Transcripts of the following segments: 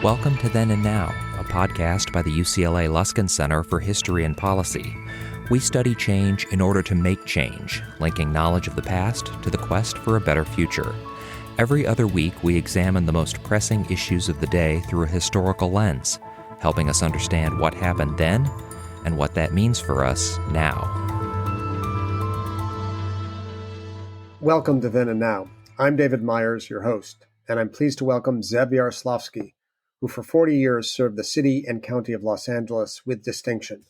Welcome to Then and Now, a podcast by the UCLA Luskin Center for History and Policy. We study change in order to make change, linking knowledge of the past to the quest for a better future. Every other week, we examine the most pressing issues of the day through a historical lens, helping us understand what happened then and what that means for us now. Welcome to Then and Now. I'm David Myers, your host, and I'm pleased to welcome Zev Yaroslavsky, who for 40 years served the city and county of Los Angeles with distinction.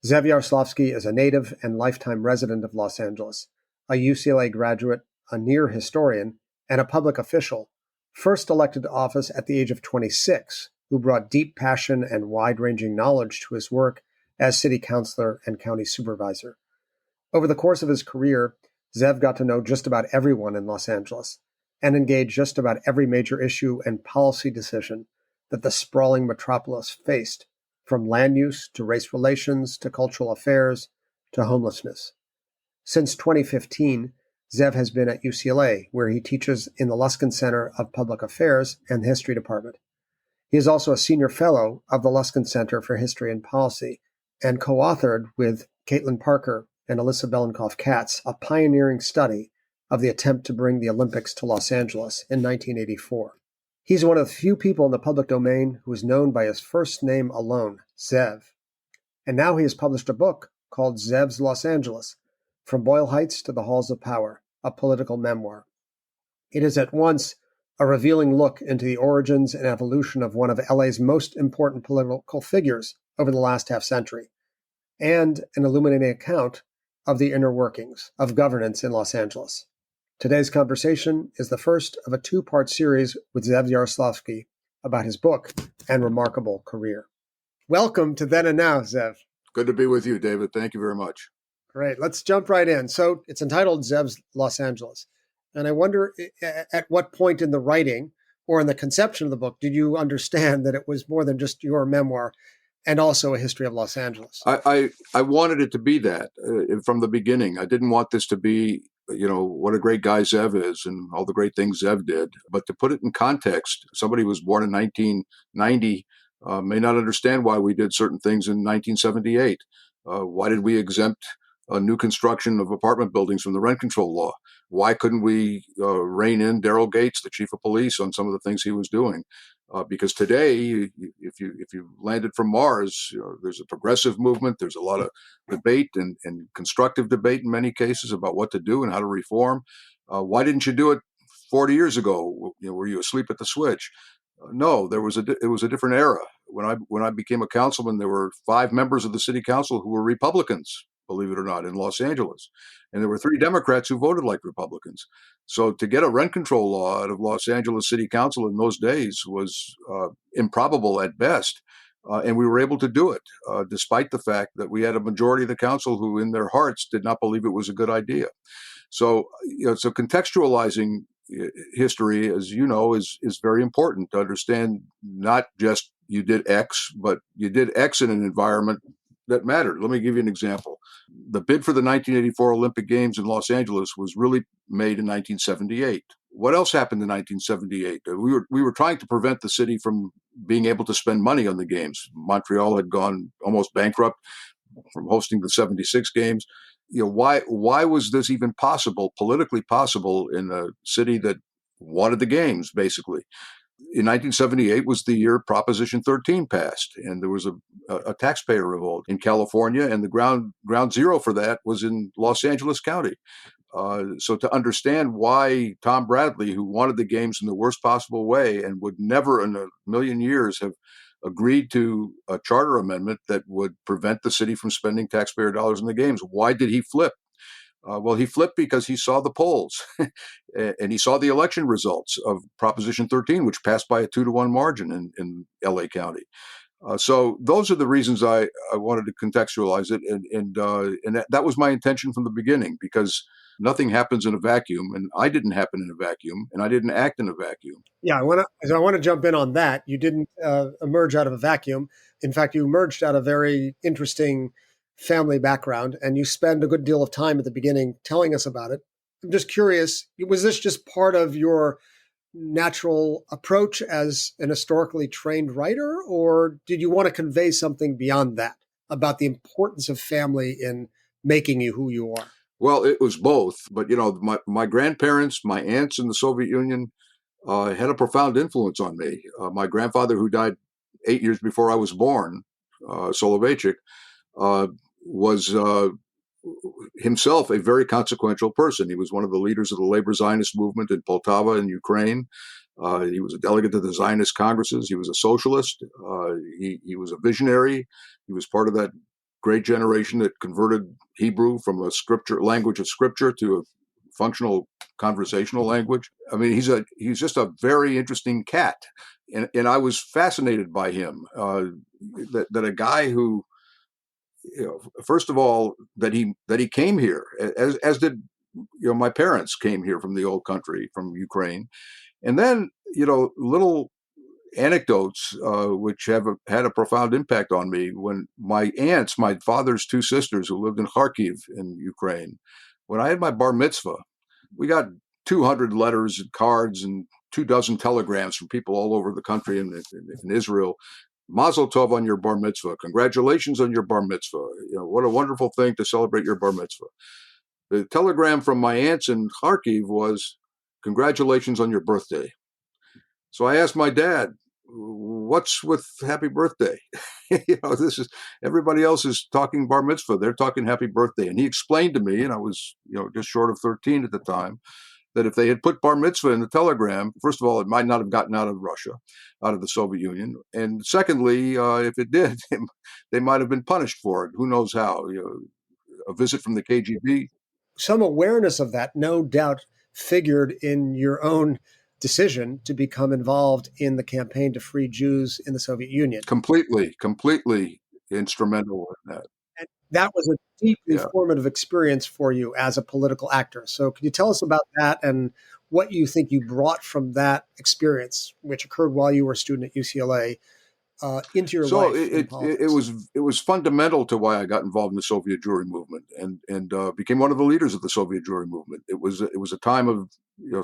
Zev Yaroslavsky is a native and lifetime resident of Los Angeles, a UCLA graduate, a near historian, and a public official, first elected to office at the age of 26, who brought deep passion and wide-ranging knowledge to his work as city councilor and county supervisor. Over the course of his career, Zev got to know just about everyone in Los Angeles and engaged just about every major issue and policy decision that the sprawling metropolis faced, from land use to race relations to cultural affairs to homelessness. Since 2015, Zev has been at UCLA, where he teaches in the Luskin Center of Public Affairs and the History Department. He is also a senior fellow of the Luskin Center for History and Policy and co-authored with Caitlin Parker and Alyssa Belenkoff-Katz a pioneering study of the attempt to bring the Olympics to Los Angeles in 1984. He's one of the few people in the public domain who is known by his first name alone, Zev. And now he has published a book called Zev's Los Angeles, From Boyle Heights to the Halls of Power, a political memoir. It is at once a revealing look into the origins and evolution of one of LA's most important political figures over the last half-century, and an illuminating account of the inner workings of governance in Los Angeles. Today's conversation is the first of a two-part series with Zev Yaroslavsky about his book and remarkable career. Welcome to Then and Now, Zev. Good to be with you, David. Thank you very much. Great. Let's jump right in. So it's entitled Zev's Los Angeles. And I wonder at what point in the writing or in the conception of the book did you understand that it was more than just your memoir and also a history of Los Angeles? I wanted it to be that from the beginning. I didn't want this to be, what a great guy Zev is and all the great things Zev did. But to put it in context, somebody who was born in 1990 may not understand why we did certain things in 1978. Why did we exempt new construction of apartment buildings from the rent control law? Why couldn't we rein in Daryl Gates, the chief of police, on some of the things he was doing? Because today, if you landed from Mars, there's a progressive movement. There's a lot of debate and constructive debate in many cases about what to do and how to reform. Why didn't you do it 40 years ago? Were you asleep at the switch? No, it was a different era. When I became a councilman, there were 5 members of the city council who were Republicans, believe it or not, in Los Angeles. And there were 3 Democrats who voted like Republicans. So to get a rent control law out of Los Angeles City Council in those days was improbable at best. And we were able to do it, despite the fact that we had a majority of the council who in their hearts did not believe it was a good idea. So, so contextualizing history, as you know, is very important to understand not just you did X, but you did X in an environment that mattered. Let me give you an example. The bid for the 1984 Olympic Games in Los Angeles was really made in 1978. What else happened in 1978? We were trying to prevent the city from being able to spend money on the games. Montreal had gone almost bankrupt from hosting the 76 games. Why was this even possible, politically possible, in a city that wanted the games, basically? In 1978 was the year Proposition 13 passed, and there was a taxpayer revolt in California, and the ground zero for that was in Los Angeles County. So to understand why Tom Bradley, who wanted the games in the worst possible way and would never in a million years have agreed to a charter amendment that would prevent the city from spending taxpayer dollars in the games, why did he flip? Well, he flipped because he saw the polls and he saw the election results of Proposition 13, which passed by a 2-to-1 margin in LA County. So those are the reasons I wanted to contextualize it. And that was my intention from the beginning, because nothing happens in a vacuum, and I didn't happen in a vacuum, and I didn't act in a vacuum. Yeah, I want to jump in on that. You didn't emerge out of a vacuum. In fact, you emerged out of a very interesting family background, and you spend a good deal of time at the beginning telling us about it. I'm just curious, was this just part of your natural approach as an historically trained writer, or did you want to convey something beyond that about the importance of family in making you who you are? Well, it was both. But, my grandparents, my aunts in the Soviet Union had a profound influence on me. My grandfather, who died 8 years before I was born, Soloveitchik, was himself a very consequential person. He was one of the leaders of the labor Zionist movement in Poltava in Ukraine. He was a delegate to the Zionist Congresses. He was a socialist. He was a visionary. He was part of that great generation that converted Hebrew from a language of scripture to a functional conversational language. I mean, he's just a very interesting cat, and I was fascinated by him. That a guy who, first of all, that he came here, as did my parents came here from the old country, from Ukraine, and then little anecdotes which have had a profound impact on me. When my aunts, my father's two sisters who lived in Kharkiv in Ukraine, when I had my bar mitzvah, we got 200 letters and cards and 24 telegrams from people all over the country and in Israel. Mazel tov on your bar mitzvah. Congratulations on your bar mitzvah. What a wonderful thing to celebrate your bar mitzvah. The telegram from my aunts in Kharkiv was, congratulations on your birthday. So I asked my dad, what's with happy birthday? This is, everybody else is talking bar mitzvah. They're talking happy birthday. And he explained to me, and I was, just short of 13 at the time, that if they had put bar mitzvah in the telegram, first of all, it might not have gotten out of Russia, out of the Soviet Union. And secondly, if it did, they might have been punished for it. Who knows how? A visit from the KGB. Some awareness of that, no doubt, figured in your own decision to become involved in the campaign to free Jews in the Soviet Union. Completely instrumental in that. And that was a deeply formative experience for you as a political actor. So can you tell us about that and what you think you brought from that experience, which occurred while you were a student at UCLA, into your life? It was fundamental to why I got involved in the Soviet Jewry movement and became one of the leaders of the Soviet Jewry movement. It was a time of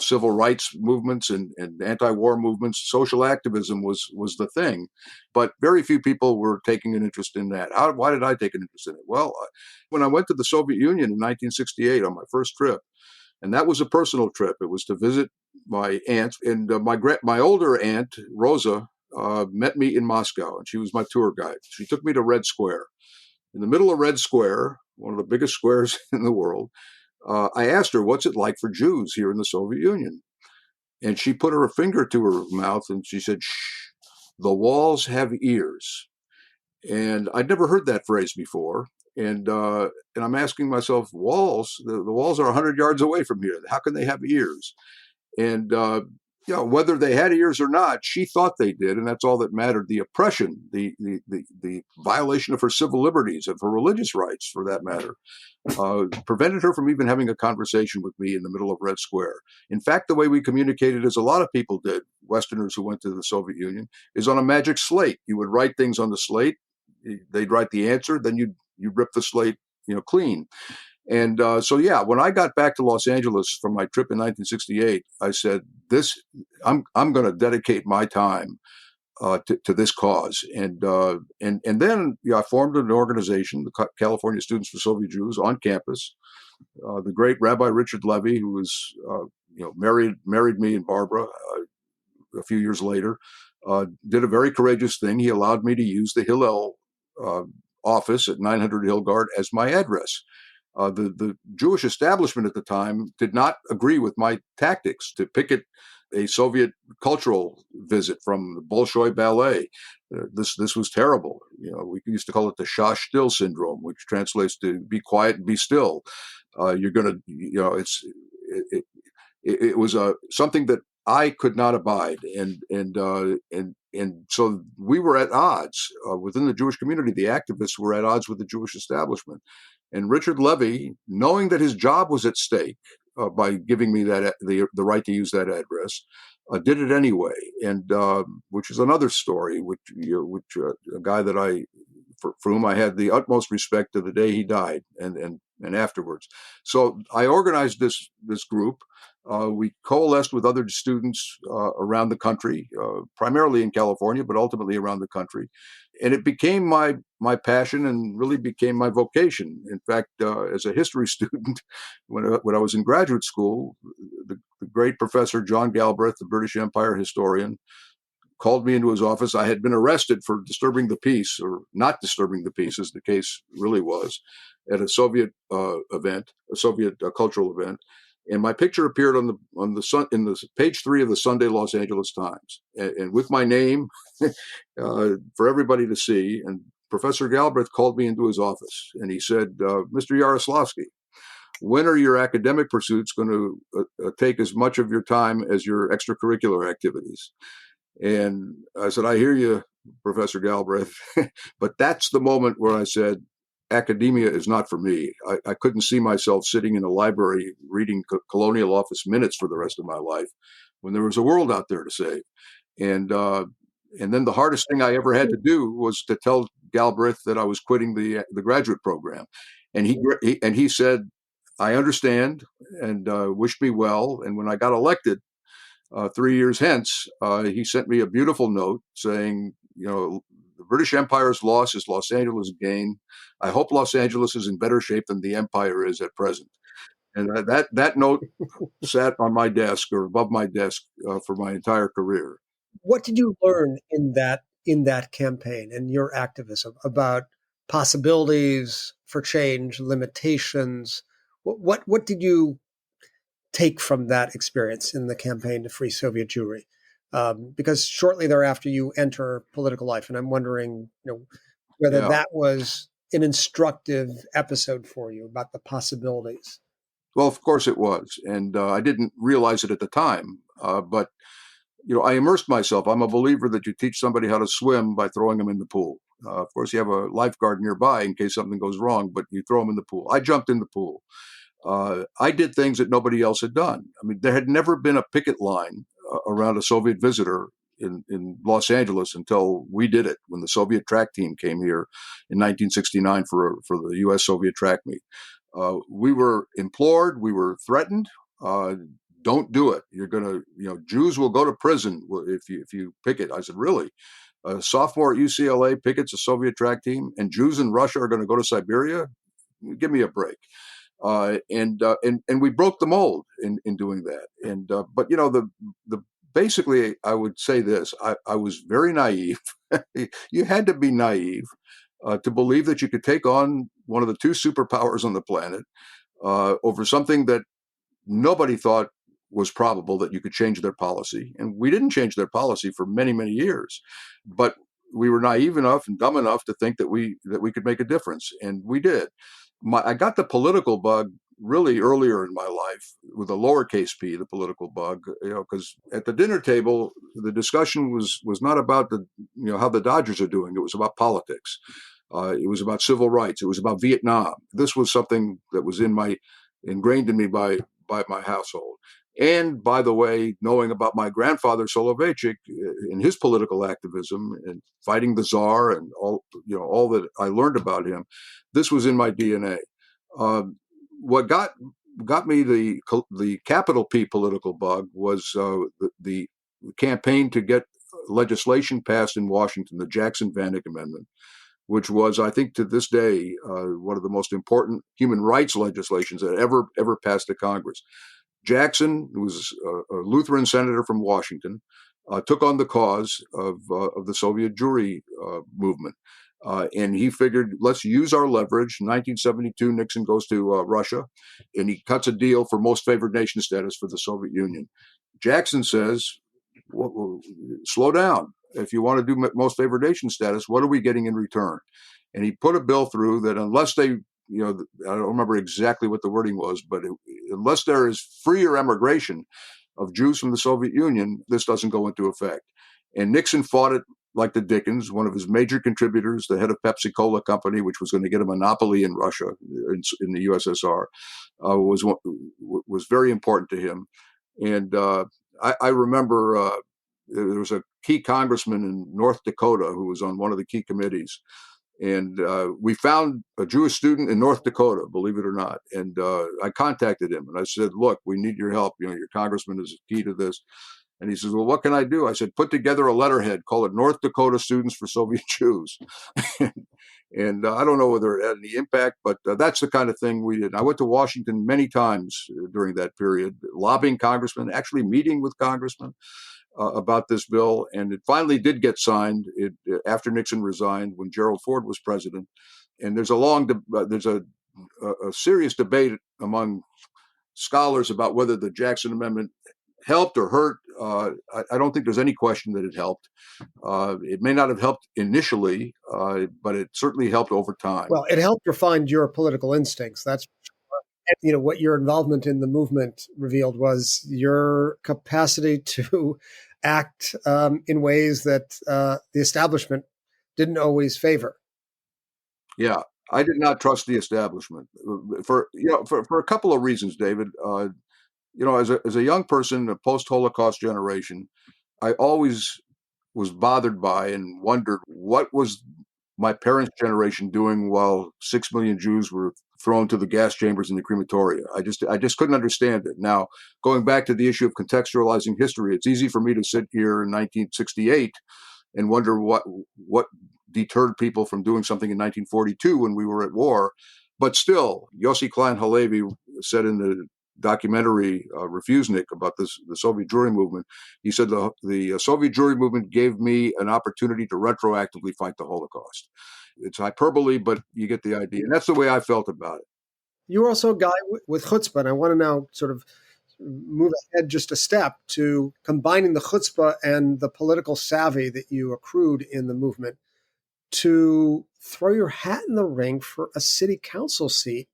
civil rights movements and anti-war movements. Social activism was the thing, but very few people were taking an interest in that. Why did I take an interest in it? Well, when I went to the Soviet Union in 1968 on my first trip, and that was a personal trip. It was to visit my aunt, and my older aunt Rosa met me in Moscow, and she was my tour guide. She took me to Red Square. In the middle of Red Square, one of the biggest squares in the world, I asked her, what's it like for Jews here in the Soviet Union? And she put her finger to her mouth and she said, shh, the walls have ears. And I'd never heard that phrase before. And I'm asking myself, walls, the walls are 100 yards away from here. How can they have ears? And whether they had ears or not, she thought they did, and that's all that mattered. The oppression, the violation of her civil liberties, of her religious rights, for that matter, prevented her from even having a conversation with me in the middle of Red Square. In fact, the way we communicated, as a lot of people did, Westerners who went to the Soviet Union, is on a magic slate. You would write things on the slate, they'd write the answer, then you'd rip the slate, clean. And when I got back to Los Angeles from my trip in 1968, I said, I'm going to dedicate my time to this cause. And then I formed an organization, the California Students for Soviet Jews, on campus. The great Rabbi Richard Levy, who was married me and Barbara a few years later, did a very courageous thing. He allowed me to use the Hillel office at 900 Hillgard as my address. The Jewish establishment at the time did not agree with my tactics to picket a Soviet cultural visit from the Bolshoi Ballet. This was terrible. We used to call it the Shah Still syndrome, which translates to be quiet and be still. You're going to, it was something that I could not abide, and so we were at odds within the Jewish community. The activists were at odds with the Jewish establishment. And Richard Levy, knowing that his job was at stake by giving me the right to use that address, did it anyway. And which is another story, which a guy that for whom I had the utmost respect to the day he died, and and afterwards. So I organized this group. We coalesced with other students around the country, primarily in California, but ultimately around the country. And it became my passion and really became my vocation. In fact, as a history student, when I was in graduate school, the great professor John Galbraith, the British Empire historian, called me into his office. I had been arrested for disturbing the peace, or not disturbing the peace, as the case really was, at a Soviet event, a Soviet cultural event, and my picture appeared on the page 3 of the Sunday Los Angeles Times, and with my name for everybody to see. And Professor Galbraith called me into his office, and he said, "Mr. Yaroslavsky, when are your academic pursuits going to take as much of your time as your extracurricular activities?" And I said, "I hear you, Professor Galbraith." But that's the moment where I said, academia is not for me. I couldn't see myself sitting in a library reading colonial office minutes for the rest of my life when there was a world out there to save. And then the hardest thing I ever had to do was to tell Galbraith that I was quitting the graduate program. And he said, "I understand, and wished me well." And when I got elected, 3 years hence, he sent me a beautiful note saying, "The British Empire's loss is Los Angeles' gain. I hope Los Angeles is in better shape than the empire is at present." And that note sat on my desk or above my desk for my entire career. What did you learn in that campaign and your activism about possibilities for change, limitations? What did you take from that experience in the campaign to free Soviet Jewry? Because shortly thereafter you enter political life, and I'm wondering, whether Yeah. that was an instructive episode for you about the possibilities. Well, of course it was. And I didn't realize it at the time. But I immersed myself. I'm a believer that you teach somebody how to swim by throwing them in the pool. Of course, you have a lifeguard nearby in case something goes wrong, but you throw them in the pool. I jumped in the pool. I did things that nobody else had done. I mean, there had never been a picket line around a Soviet visitor in Los Angeles until we did it when the Soviet track team came here in 1969 for the U.S.-Soviet track meet. We were implored, we were threatened. Don't do it. You're going to, Jews will go to prison if you picket. I said, really? A sophomore at UCLA pickets a Soviet track team, and Jews in Russia are going to go to Siberia? Give me a break. And we broke the mold in doing that. And but the basically, I would say this: I was very naive. You had to be naive to believe that you could take on one of the two superpowers on the planet over something that nobody thought was probable, that you could change their policy. And we didn't change their policy for many, many years, but we were naive enough and dumb enough to think that we could make a difference, and we did. I got the political bug really earlier in my life, with a lowercase p, the political bug, because at the dinner table, the discussion was not about how the Dodgers are doing. It was about politics. It was about civil rights. It was about Vietnam. This was something that was ingrained in me by my household. And by the way, knowing about my grandfather Soloveitchik and his political activism and fighting the Tsar and all that I learned about him, this was in my DNA. What got me the capital P political bug was the campaign to get legislation passed in Washington, the Jackson-Vanik Amendment, which was, I think, to this day, one of the most important human rights legislations that ever passed the Congress. Jackson, who was a Lutheran senator from Washington, took on the cause of the Soviet Jewry movement. And he figured, let's use our leverage. In 1972, Nixon goes to Russia, and he cuts a deal for most favored nation status for the Soviet Union. Jackson says, slow down. If you want to do most favored nation status, what are we getting in return? And he put a bill through that unless they, I don't remember exactly what the wording was, but unless there is freer emigration of Jews from the Soviet Union, this doesn't go into effect. And Nixon fought it like the Dickens. One of his major contributors, the head of Pepsi Cola company, which was going to get a monopoly in Russia, in the USSR, was very important to him. And I remember there was a key congressman in North Dakota who was on one of the key committees. And we found a Jewish student in North Dakota, believe it or not. And I contacted him and I said, look, we need your help. Your congressman is key to this. And he says, well, what can I do? I said, put together a letterhead, call it North Dakota Students for Soviet Jews. And I don't know whether it had any impact, but that's the kind of thing we did. I went to Washington many times during that period, lobbying congressmen, actually meeting with congressmen about this bill. And it finally did get signed after Nixon resigned when Gerald Ford was president. And there's a serious debate among scholars about whether the Jackson Amendment helped or hurt. I don't think there's any question that it helped. It may not have helped initially, but it certainly helped over time. Well, it helped refine your political instincts. That's what your involvement in the movement revealed was your capacity to act in ways that the establishment didn't always favor. Yeah, I did not trust the establishment for a couple of reasons, David. As a young person, a post-Holocaust generation, I always was bothered by and wondered what was my parents' generation doing while 6 million Jews were thrown to the gas chambers and the crematoria. I just couldn't understand it. Now, going back to the issue of contextualizing history, it's easy for me to sit here in 1968 and wonder what deterred people from doing something in 1942 when we were at war. But still, Yossi Klein Halevi said in the documentary Refusnik about the Soviet Jewry movement, he said the Soviet Jewry movement gave me an opportunity to retroactively fight the Holocaust. It's hyperbole, but you get the idea. And that's the way I felt about it. You're also a guy with chutzpah, and I want to now sort of move ahead just a step to combining the chutzpah and the political savvy that you accrued in the movement to throw your hat in the ring for a city council seat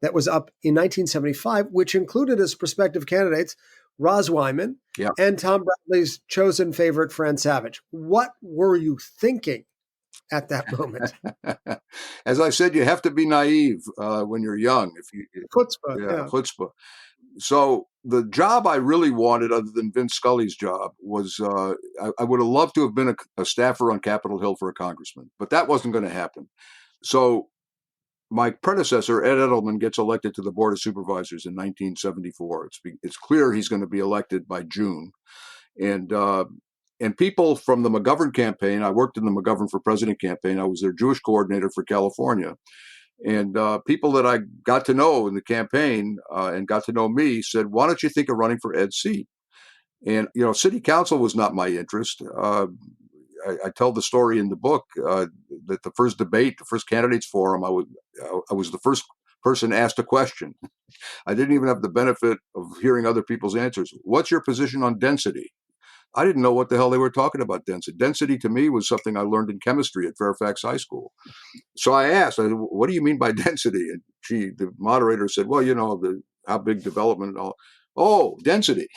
that was up in 1975, which included as prospective candidates Roz Wyman and Tom Bradley's chosen favorite, Fran Savage. What were you thinking at that moment? As I said, you have to be naive when you're young. Chutzpah. Chutzpah. So the job I really wanted, other than Vince Scully's job, was I would have loved to have been a staffer on Capitol Hill for a congressman, but that wasn't going to happen. So my predecessor, Ed Edelman, gets elected to the Board of Supervisors in 1974. It's clear he's going to be elected by June. And people from the McGovern campaign, I worked in the McGovern for President campaign. I was their Jewish coordinator for California. And people that I got to know in the campaign and got to know me said, why don't you think of running for Ed's seat? And, city council was not my interest. I tell the story in the book that the first debate, the first candidates forum, I was the first person asked a question. I didn't even have the benefit of hearing other people's answers. What's your position on density? I didn't know what the hell they were talking about density. Density to me was something I learned in chemistry at Fairfax High School. So I asked, what do you mean by density? And the moderator said, well, how big development and all. Oh, density.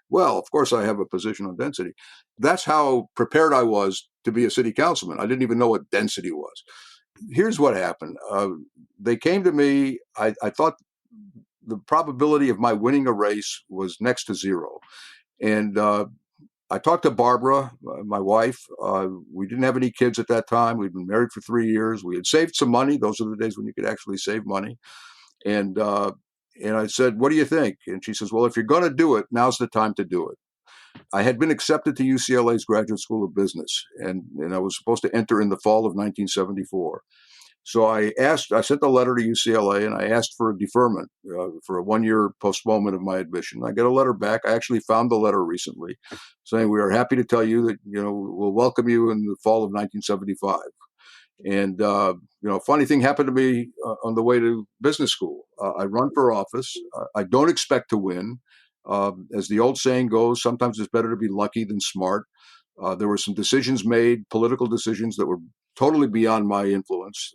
Well, of course, I have a position on density. That's how prepared I was to be a city councilman. I didn't even know what density was. Here's what happened. They came to me. I thought the probability of my winning a race was next to zero. And I talked to Barbara, my wife. We didn't have any kids at that time. We'd been married for 3 years. We had saved some money. Those are the days when you could actually save money. And I said, what do you think? And she says, well, if you're going to do it, now's the time to do it. I had been accepted to UCLA's Graduate School of Business, and I was supposed to enter in the fall of 1974. So I sent a letter to UCLA, and I asked for a deferment for a 1-year postponement of my admission. I got a letter back. I actually found the letter recently saying, we are happy to tell you that, we'll welcome you in the fall of 1975. And, funny thing happened to me on the way to business school. I run for office. I don't expect to win. As the old saying goes, sometimes it's better to be lucky than smart. There were some decisions made, political decisions that were totally beyond my influence.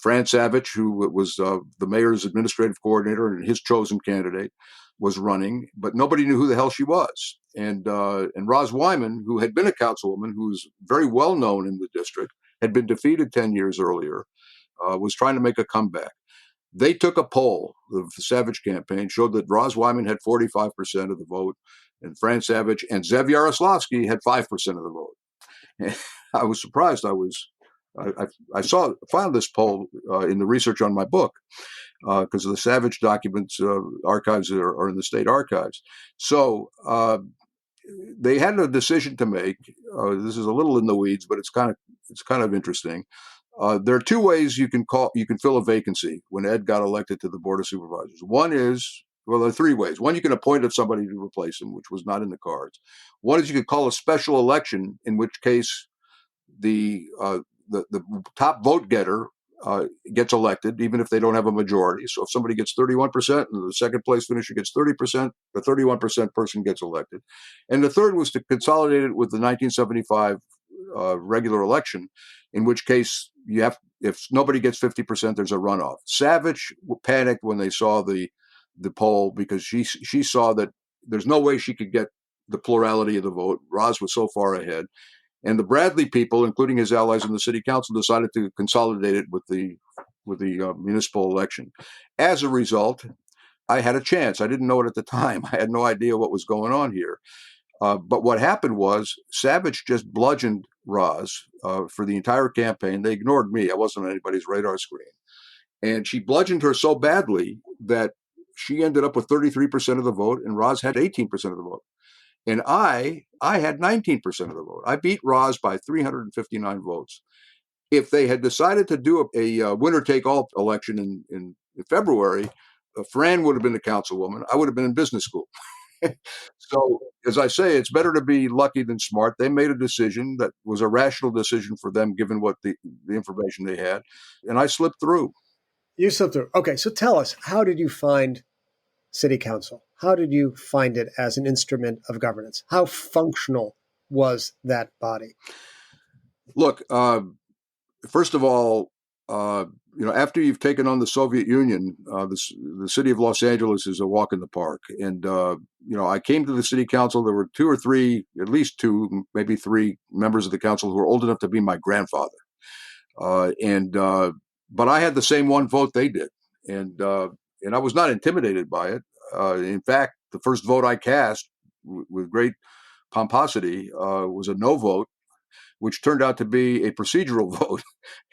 Fran Savage, who was the mayor's administrative coordinator and his chosen candidate, was running, but nobody knew who the hell she was. And Roz Wyman, who had been a councilwoman, who was very well known in the district, had been defeated 10 years earlier, was trying to make a comeback. They took a poll, the Savage campaign, showed that Roz Wyman had 45% of the vote, and Fran Savage and Zev Yaroslavsky had 5% of the vote. I was surprised. I found this poll in the research on my book because the Savage documents archives are in the state archives. So they had a decision to make. This is a little in the weeds, but it's kind of interesting. There are two ways you can fill a vacancy when Ed got elected to the Board of Supervisors. One is, well, there are three ways. One, you can appoint somebody to replace him, which was not in the cards. One is you could call a special election, in which case the top vote getter gets elected, even if they don't have a majority. So if somebody gets 31% and the second place finisher gets 30%, the 31% person gets elected. And the third was to consolidate it with the 1975 regular election, in which case if nobody gets 50%, there's a runoff. Savage panicked when they saw the poll because she saw that there's no way she could get the plurality of the vote. Roz was so far ahead. And the Bradley people, including his allies in the city council, decided to consolidate it with the municipal election. As a result, I had a chance. I didn't know it at the time. I had no idea what was going on here. But what happened was Savage just bludgeoned Roz for the entire campaign. They ignored me. I wasn't on anybody's radar screen. And she bludgeoned her so badly that she ended up with 33% of the vote, and Roz had 18% of the vote. And I had 19% of the vote. I beat Roz by 359 votes. If they had decided to do a winner-take-all election in February, Fran would have been a councilwoman. I would have been in business school. So, as I say, it's better to be lucky than smart. They made a decision that was a rational decision for them, given what the information they had. And I slipped through. You slipped through. Okay, so tell us, how did you find city council? How did you find it as an instrument of governance? How functional was that body? Look, first of all, after you've taken on the Soviet Union, the city of Los Angeles is a walk in the park. And, I came to the city council. There were at least two, maybe three members of the council who were old enough to be my grandfather. But I had the same one vote they did. And I was not intimidated by it. In fact, the first vote I cast with great pomposity was a no vote, which turned out to be a procedural vote.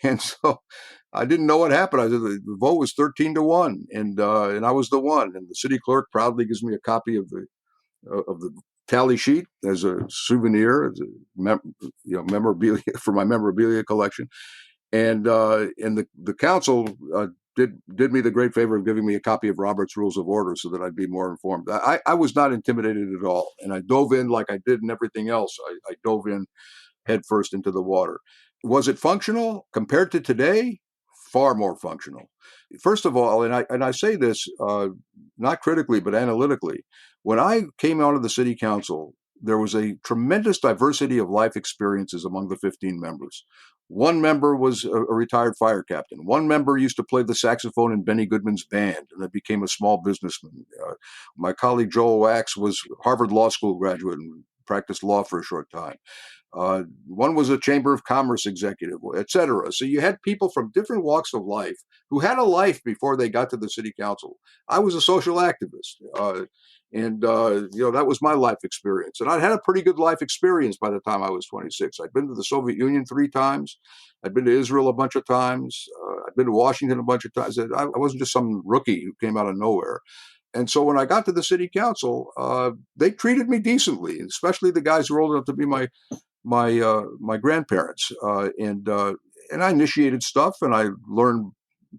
And so I didn't know what happened. The vote was 13-1, and I was the one. And the city clerk proudly gives me a copy of the tally sheet as a souvenir, as a memorabilia for my memorabilia collection. And the council did me the great favor of giving me a copy of Robert's Rules of Order so that I'd be more informed. I was not intimidated at all, and I dove in like I did in everything else. I dove in headfirst into the water. Was it functional compared to today? Far more functional. First of all, and I say this not critically but analytically, when I came out of the city council, there was a tremendous diversity of life experiences among the 15 members. One member was a retired fire captain. One member used to play the saxophone in Benny Goodman's band and then became a small businessman. My colleague Joel Wax was a Harvard Law School graduate and practiced law for a short time. One was a Chamber of Commerce executive, et cetera. So you had people from different walks of life who had a life before they got to the city council. I was a social activist. That was my life experience. And I'd had a pretty good life experience by the time I was 26. I'd been to the Soviet Union 3 times. I'd been to Israel a bunch of times. I'd been to Washington a bunch of times. I wasn't just some rookie who came out of nowhere. And so when I got to the city council, they treated me decently, especially the guys who were old enough to be my grandparents. And I initiated stuff, and I learned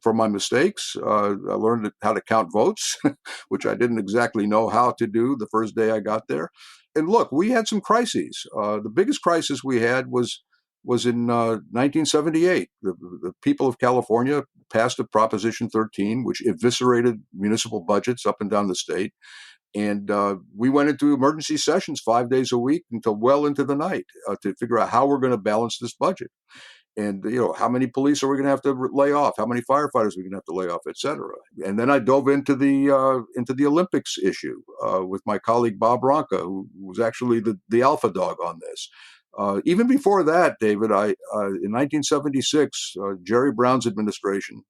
from my mistakes. I learned how to count votes, which I didn't exactly know how to do the first day I got there. And look, we had some crises. The biggest crisis we had was in 1978. The people of California passed a Proposition 13, which eviscerated municipal budgets up and down the state. And we went into emergency sessions 5 days a week until well into the night to figure out how we're going to balance this budget. And, how many police are we going to have to lay off? How many firefighters are we going to have to lay off, et cetera? And then I dove into the Olympics issue with my colleague, Bob Ronca, who was actually the alpha dog on this. Even before that, David, in 1976, Jerry Brown's administration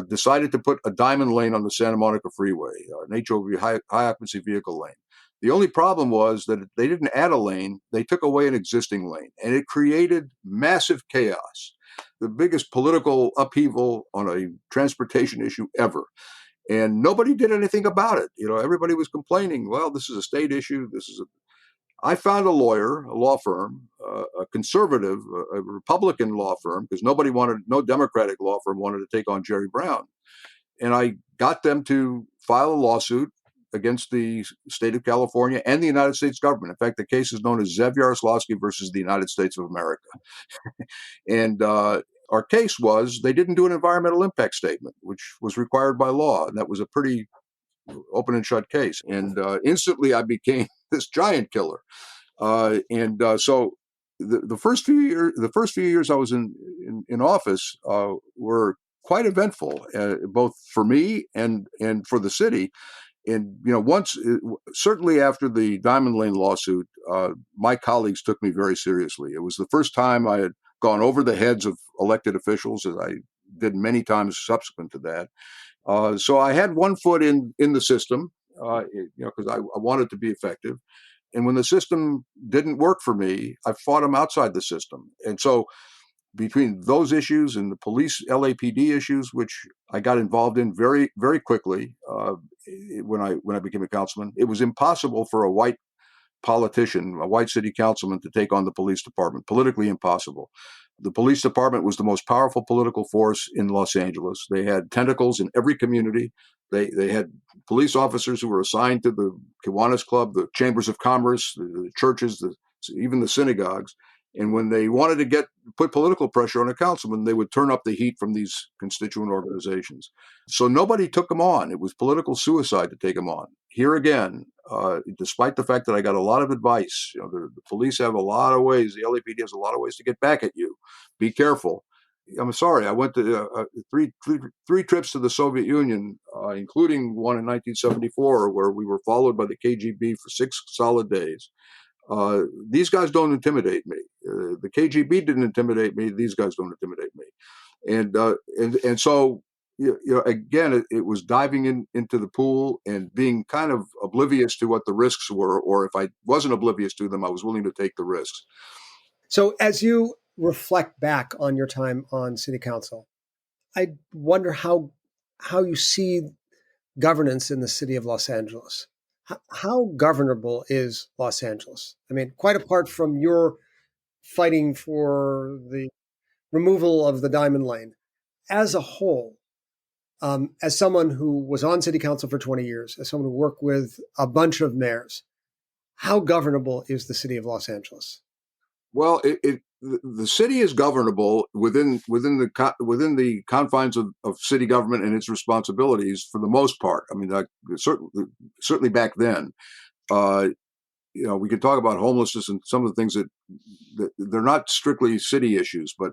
decided to put a diamond lane on the Santa Monica Freeway, an HOV, high occupancy vehicle lane. The only problem was that they didn't add a lane, they took away an existing lane, and it created massive chaos, the biggest political upheaval on a transportation issue ever. And nobody did anything about it. Everybody was complaining, well, this is a state issue. I found a lawyer, a law firm, a conservative, a Republican law firm, because no Democratic law firm wanted to take on Jerry Brown. And I got them to file a lawsuit against the state of California and the United States government. In fact, the case is known as Zev Yaroslavsky versus the United States of America. And our case was they didn't do an environmental impact statement, which was required by law. And that was a pretty open and shut case. And instantly I became this giant killer. So the first few years I was in office were quite eventful, both for me and for the city. And certainly after the Diamond Lane lawsuit, my colleagues took me very seriously. It was the first time I had gone over the heads of elected officials, as I did many times subsequent to that. So I had one foot in the system, because I wanted to be effective. And when the system didn't work for me, I fought them outside the system. And so between those issues and the police LAPD issues, which I got involved in very, very quickly when I became a councilman, it was impossible for a white politician, a white city councilman, to take on the police department. Politically impossible. The police department was the most powerful political force in Los Angeles. They had tentacles in every community. They had police officers who were assigned to the Kiwanis Club, the chambers of commerce, the churches, even the synagogues. And when they wanted to put political pressure on a councilman, they would turn up the heat from these constituent organizations. So nobody took them on. It was political suicide to take them on. Here again, despite the fact that I got a lot of advice, the police have a lot of ways, the LAPD has a lot of ways to get back at you. Be careful. I'm sorry, I went to three trips to the Soviet Union, including one in 1974, where we were followed by the KGB for 6 solid days. These guys don't intimidate me. The KGB didn't intimidate me. These guys don't intimidate me. And so, again, it was diving into the pool and being kind of oblivious to what the risks were, or if I wasn't oblivious to them, I was willing to take the risks. So as you reflect back on your time on city council, I wonder how you see governance in the city of Los Angeles. How governable is Los Angeles? I mean, quite apart from your fighting for the removal of the Diamond Lane, as a whole, as someone who was on city council for 20 years, as someone who worked with a bunch of mayors, how governable is the city of Los Angeles? Well, the city is governable within the confines of city government and its responsibilities for the most part. I mean, certainly back then, we could talk about homelessness and some of the things that they're not strictly city issues, but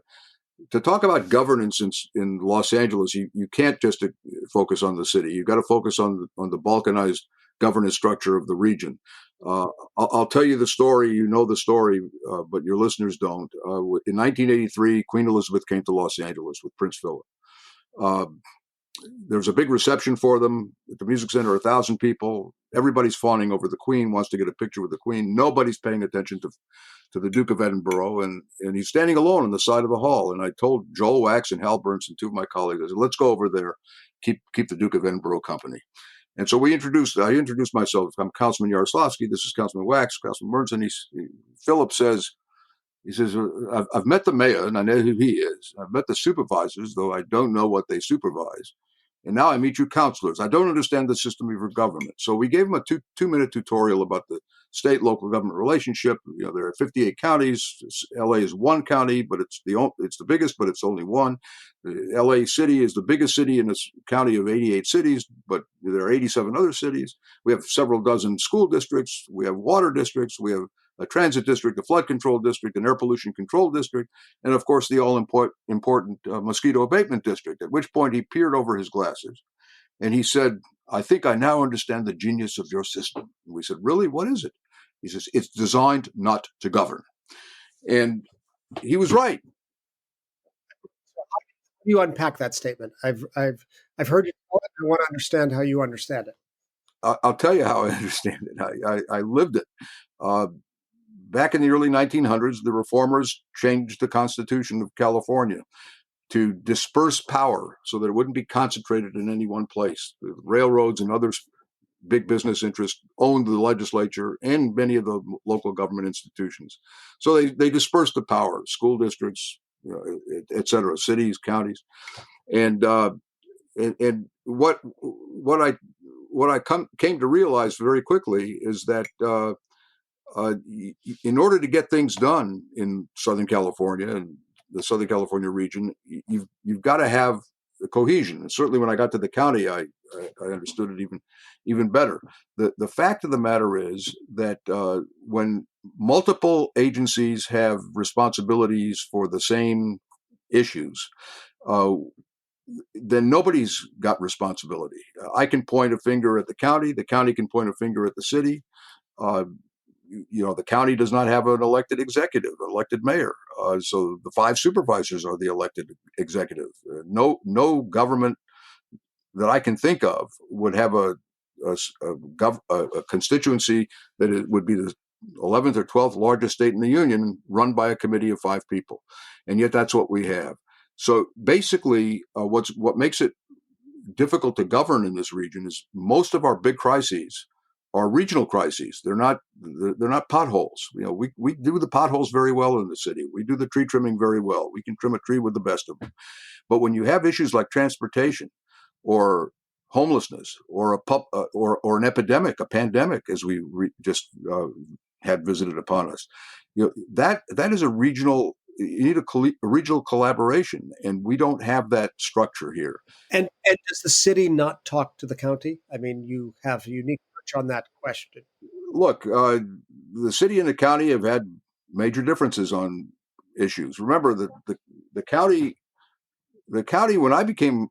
to talk about governance in Los Angeles, you can't just focus on the city. You've got to focus on the balkanized governance structure of the region. I'll tell you the story. You know the story, but your listeners don't. In 1983, Queen Elizabeth came to Los Angeles with Prince Philip. There was a big reception for them at the Music Center, 1,000 people. Everybody's fawning over the Queen, wants to get a picture with the Queen. Nobody's paying attention to the Duke of Edinburgh, and he's standing alone on the side of the hall. And I told Joel Wax and Hal Burns and 2 of my colleagues, I said, let's go over there, keep the Duke of Edinburgh company. And so I introduced myself. I'm Councilman Yaroslavsky. This is Councilman Wax, Councilman Burns. And Philip says, I've met the mayor and I know who he is. I've met the supervisors, though I don't know what they supervise. And now I meet you councilors. I don't understand the system of your government. So we gave him a two-minute tutorial about the state-local government relationship. There are 58 counties. LA is one county, but it's the biggest, but it's only one. The LA city is the biggest city in a county of 88 cities, but there are 87 other cities. We have several dozen school districts. We have water districts. We have a transit district, a flood control district, an air pollution control district, and of course the all-important mosquito abatement district, at which point he peered over his glasses and he said, I think I now understand the genius of your system. And we said, really, what is it? He says, it's designed not to govern. And he was right. You unpack that statement. I've heard you. I want to understand how you understand it. I'll tell you how I understand it. I lived it. Uh, Back in the early 1900s, the reformers changed the Constitution of California to disperse power so that it wouldn't be concentrated in any one place. The railroads and other big business interests owned the legislature and many of the local government institutions. So they dispersed the power, school districts, et cetera, cities, counties. And what I came to realize very quickly is that in order to get things done in Southern California and the Southern California region, you've got to have cohesion. And certainly, when I got to the county, I understood it even better. The fact of the matter is that when multiple agencies have responsibilities for the same issues, then nobody's got responsibility. I can point a finger at the county can point a finger at the city. The county does not have an elected executive, elected mayor. So the 5 supervisors are the elected executive. No government that I can think of would have a constituency that it would be the 11th or 12th largest state in the union run by a committee of 5 people. And yet that's what we have. So basically, what makes it difficult to govern in this region is most of our big crises are regional crises. They're not potholes. We do the potholes very well in the city. We do the tree trimming very well. We can trim a tree with the best of them. But when you have issues like transportation or homelessness or or an epidemic, a pandemic, as we just had visited upon us, that is a regional. You need a regional collaboration, and we don't have that structure here. And does the city not talk to the county? I mean, you have unique research on that question. Look, the city and the county have had major differences on issues. Remember that the county, when I became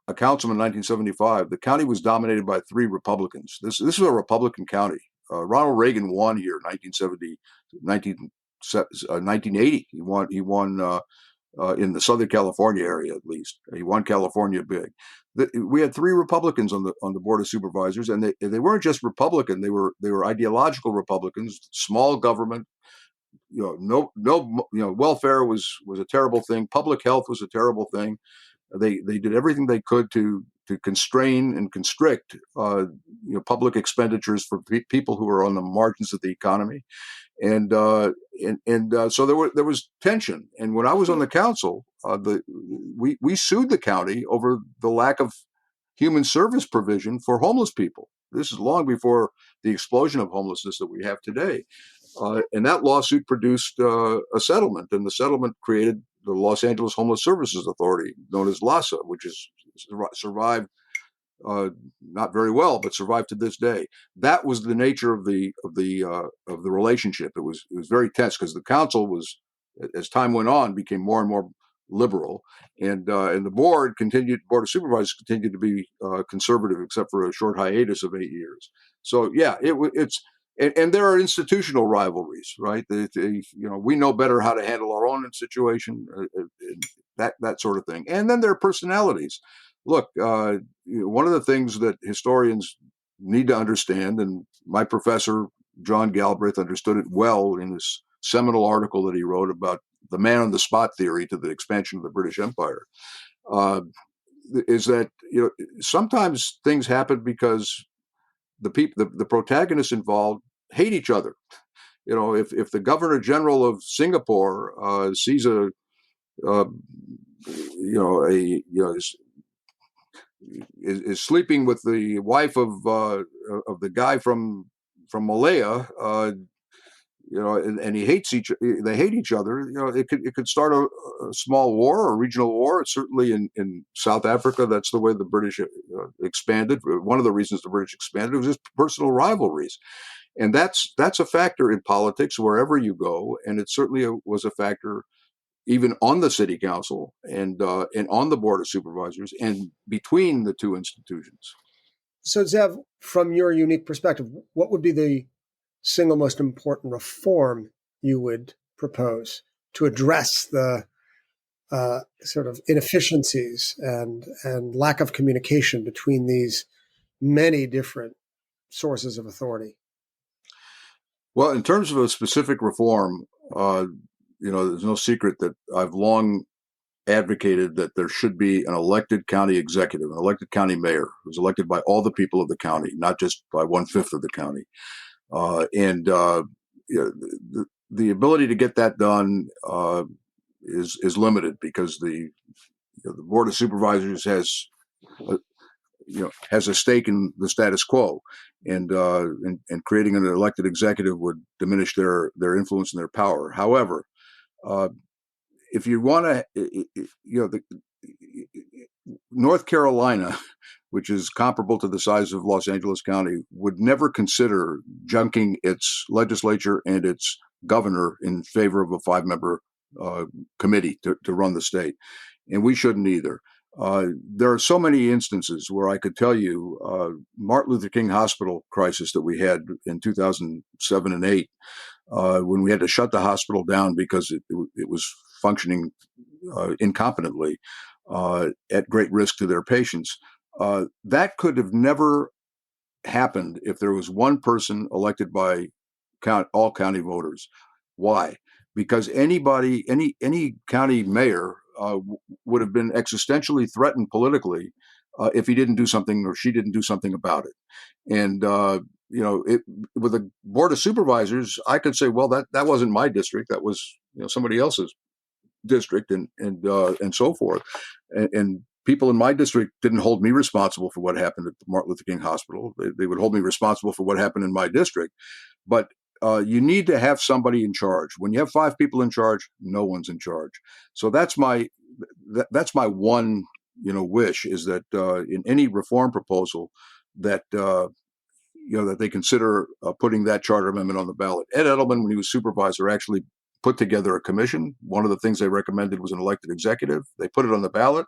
a councilman in 1975, the county was dominated by 3 Republicans. This is a Republican county. Ronald Reagan won here in 1980. He won in the Southern California area, at least. He won California big. We had 3 Republicans on the Board of Supervisors, and they weren't just Republican. They were ideological Republicans. Small government. Welfare was a terrible thing. Public health was a terrible thing. They did everything they could to constrain and constrict public expenditures for people who are on the margins of the economy, and so there was tension. And when I was on the council, we sued the county over the lack of human service provision for homeless people. This is long before the explosion of homelessness that we have today. And that lawsuit produced a settlement, and the settlement created the Los Angeles Homeless Services Authority, known as LAHSA, which has survived not very well, but survived to this day. That was the nature of the relationship. It was very tense because the council was, as time went on, became more and more liberal, and the board of Supervisors continued to be conservative, except for a short hiatus of 8 years. So yeah, it's. And there are institutional rivalries, right? We know better how to handle our own situation, that sort of thing. And then there are personalities. Look, one of the things that historians need to understand, and my professor, John Galbraith, understood it well in his seminal article that he wrote about the man on the spot theory to the expansion of the British Empire, is that sometimes things happen because the protagonists involved hate each other. If the Governor General of Singapore sees is sleeping with the wife of the guy from Malaya, and they hate each other. It could start a small war, a regional war. Certainly in South Africa, that's the way the British expanded. One of the reasons the British expanded was just personal rivalries. And that's a factor in politics wherever you go, and it certainly was a factor even on the city council and on the Board of Supervisors and between the 2 institutions. So, Zev, from your unique perspective, what would be the single most important reform you would propose to address the sort of inefficiencies and lack of communication between these many different sources of authority? Well, in terms of a specific reform, there's no secret that I've long advocated that there should be an elected county executive, an elected county mayor who's elected by all the people of the county, not just by 1/5 of the county. And the ability to get that done is limited because the Board of Supervisors has a stake in the status quo, and creating an elected executive would diminish their influence and their power. However, if you want to, North Carolina, which is comparable to the size of Los Angeles County, would never consider junking its legislature and its governor in favor of a 5-member committee to run the state. And we shouldn't either. There are so many instances where I could tell you Martin Luther King Hospital crisis that we had in 2007 and 8, when we had to shut the hospital down because it was functioning incompetently at great risk to their patients. That could have never happened if there was one person elected by all county voters. Why? Because any county mayor would have been existentially threatened politically if he didn't do something or she didn't do something about it. And with the Board of Supervisors, I could say, well, that wasn't my district. That was somebody else's district, and so forth. And people in my district didn't hold me responsible for what happened at the Martin Luther King Hospital. They would hold me responsible for what happened in my district. But you need to have somebody in charge. When you have 5 people in charge, no one's in charge. So that's my one wish, is that in any reform proposal that that they consider putting that charter amendment on the ballot. Ed Edelman, when he was supervisor, actually put together a commission. One of the things they recommended was an elected executive. They put it on the ballot.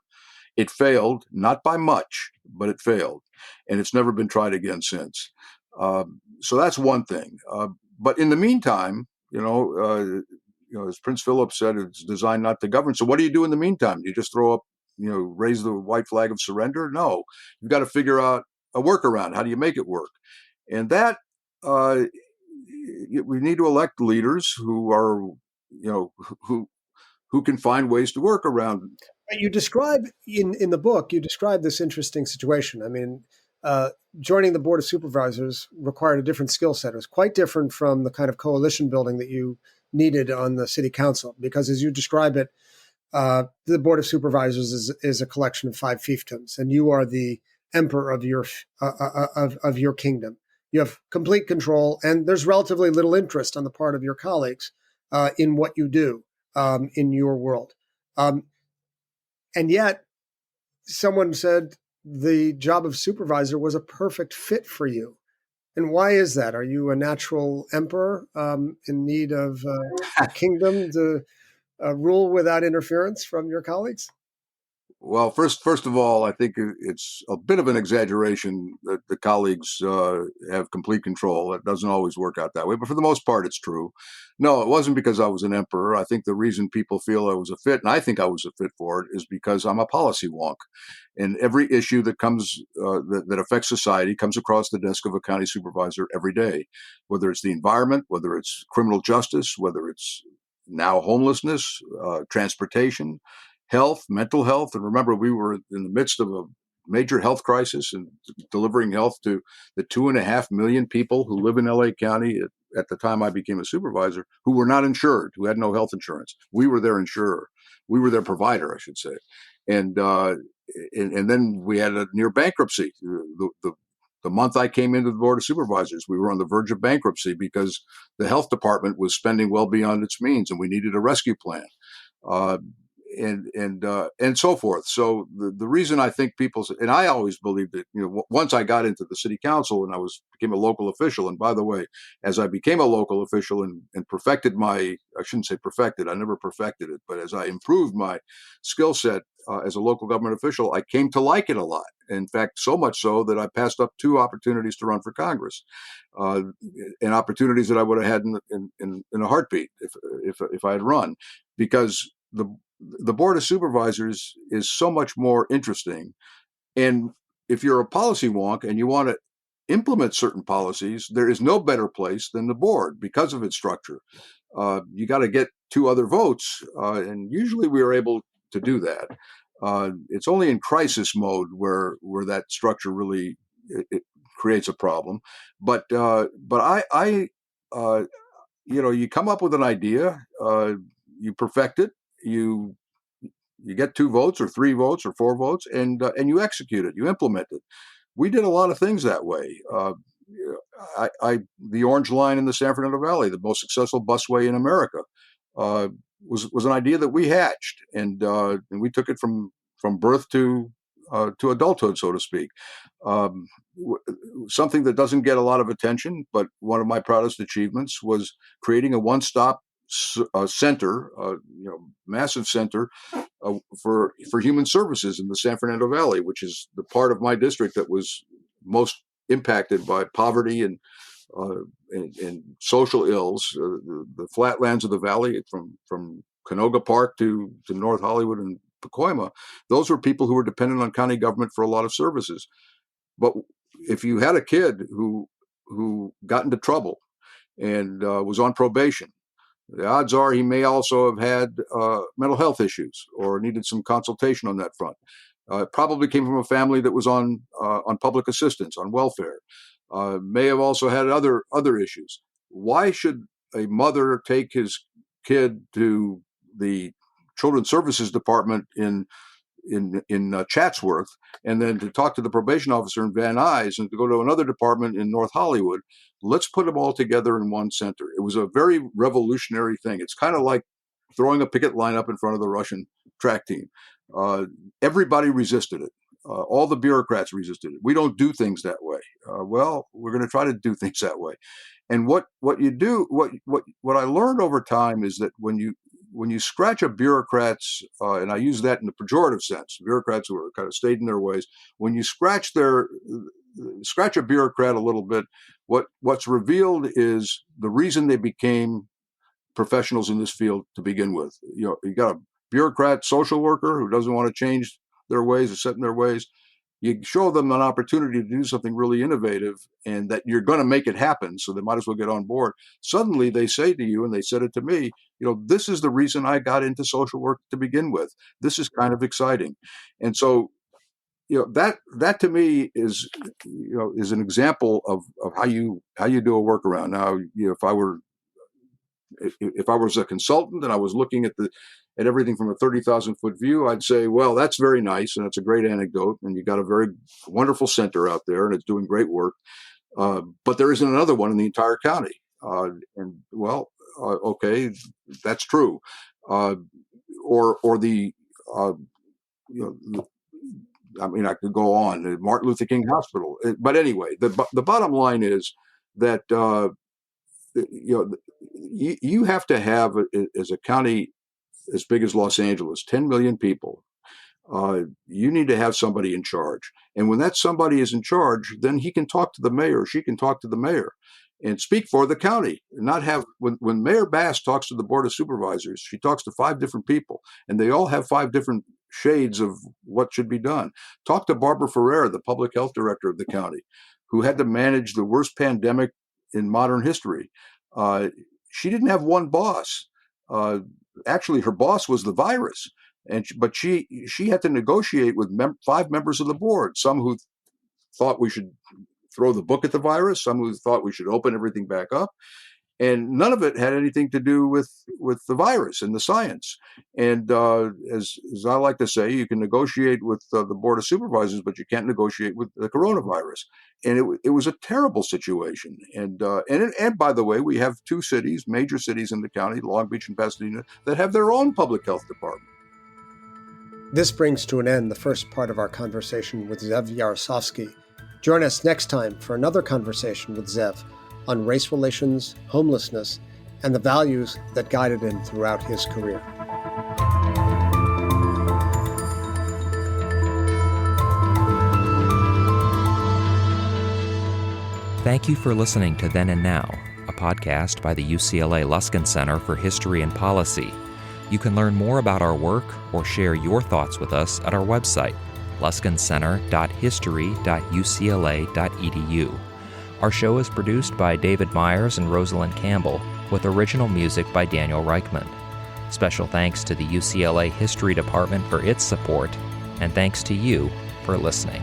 It failed, not by much, but it failed, and it's never been tried again since. So that's one thing. But in the meantime, as Prince Philip said, it's designed not to govern. So what do you do in the meantime? Do you just throw up, raise the white flag of surrender? No, you've got to figure out a workaround. How do you make it work? And that we need to elect leaders who are, who can find ways to work around. You describe in the book, you describe this interesting situation. I mean, joining the Board of Supervisors required a different skill set. It was quite different from the kind of coalition building that you needed on the city council, because as you describe it, the Board of Supervisors is a collection of 5 fiefdoms, and you are the emperor of your kingdom. You have complete control, and there's relatively little interest on the part of your colleagues in what you do in your world. And yet, someone said the job of supervisor was a perfect fit for you. And why is that? Are you a natural emperor in need of a kingdom to rule without interference from your colleagues? Well, first of all, I think it's a bit of an exaggeration that the colleagues have complete control. It doesn't always work out that way, but for the most part, it's true. No, it wasn't because I was an emperor. I think the reason people feel I was a fit, and I think I was a fit for it, is because I'm a policy wonk. And every issue that comes that affects society comes across the desk of a county supervisor every day, whether it's the environment, whether it's criminal justice, whether it's now homelessness, transportation, health, mental health. And remember, we were in the midst of a major health crisis and delivering health to the 2.5 million people who live in LA County at the time I became a supervisor, who were not insured, who had no health insurance. We were their insurer. We were their provider, I should say. And then we had a near bankruptcy. The month I came into the Board of Supervisors, we were on the verge of bankruptcy because the health department was spending well beyond its means, and we needed a rescue plan. And so forth. So the reason I think people, and I always believed that, once I got into the city council and became a local official, and by the way, as I became a local official and perfected I shouldn't say perfected, I never perfected it, but as I improved my skill set as a local government official, I came to like it a lot. In fact, so much so that I passed up 2 opportunities to run for Congress, and opportunities that I would have had in a heartbeat if I had run, because the Board of Supervisors is so much more interesting. And if you're a policy wonk and you want to implement certain policies, there is no better place than the board because of its structure. You got to get 2 other votes, and usually we are able to do that. It's only in crisis mode where that structure really it creates a problem. But you come up with an idea, you perfect it, you get 2 votes or 3 votes or 4 votes, and you execute it, you implement it. We did a lot of things that way. The Orange Line in the San Fernando Valley, the most successful busway in America, was an idea that we hatched, and we took it from birth to adulthood, so to speak. Something that doesn't get a lot of attention, but one of my proudest achievements was creating a one-stop center, massive center for human services in the San Fernando Valley, which is the part of my district that was most impacted by poverty and social ills. The flatlands of the valley, from Canoga Park to North Hollywood and Pacoima, those were people who were dependent on county government for a lot of services. But if you had a kid who got into trouble and was on probation, the odds are he may also have had mental health issues or needed some consultation on that front. Probably came from a family that was on public assistance, on welfare. May have also had other issues. Why should a mother take his kid to the Children's Services Department in Chatsworth, and then to talk to the probation officer in Van Nuys, and to go to another department in North Hollywood? Let's put them all together in one center. It was a very revolutionary thing. It's kind of like throwing a picket line up in front of the Russian track team. Everybody resisted it. All the bureaucrats resisted it. We don't do things that way. Well, we're going to try to do things that way. And what you do, what I learned over time is that when you scratch a bureaucrat's, and I use that in the pejorative sense, bureaucrats who are kind of stayed in their ways, when you scratch a bureaucrat a little bit, what's revealed is the reason they became professionals in this field to begin with. You got a bureaucrat social worker who doesn't want to change their ways or set in their ways. You show them an opportunity to do something really innovative and that you're going to make it happen, so they might as well get on board. Suddenly they say to you, and they said it to me, this is the reason I got into social work to begin with. This is kind of exciting. And so, that to me is an example of how you do a workaround. Now, if I was a consultant and I was looking at everything from a 30,000-foot view, I'd say, well, that's very nice and it's a great anecdote, and you got a very wonderful center out there and it's doing great work. But there isn't another one in the entire county. Okay, that's true. I could go on. The Martin Luther King Hospital. But anyway, the bottom line is that you have to have, as a county as big as Los Angeles, 10 million people, you need to have somebody in charge. And when that somebody is in charge, then he can talk to the mayor, she can talk to the mayor and speak for the county. And not have, when Mayor Bass talks to the Board of Supervisors, she talks to 5 different people, and they all have 5 different shades of what should be done. Talk to Barbara Ferrer, the public health director of the county, who had to manage the worst pandemic in modern history. She didn't have one boss. Actually, her boss was the virus, but she had to negotiate with 5 members of the board. Some who thought we should throw the book at the virus, some who thought we should open everything back up, and none of it had anything to do with the virus and the science. And as I like to say, you can negotiate with the Board of Supervisors, but you can't negotiate with the coronavirus. And it was a terrible situation. And by the way, we have 2 cities, major cities in the county, Long Beach and Pasadena, that have their own public health department. This brings to an end the first part of our conversation with Zev Yaroslavsky. Join us next time for another conversation with Zev on race relations, homelessness, and the values that guided him throughout his career. Thank you for listening to Then and Now, a podcast by the UCLA Luskin Center for History and Policy. You can learn more about our work or share your thoughts with us at our website, luskincenter.history.ucla.edu. Our show is produced by David Myers and Rosalind Campbell, with original music by Daniel Reichman. Special thanks to the UCLA History Department for its support, and thanks to you for listening.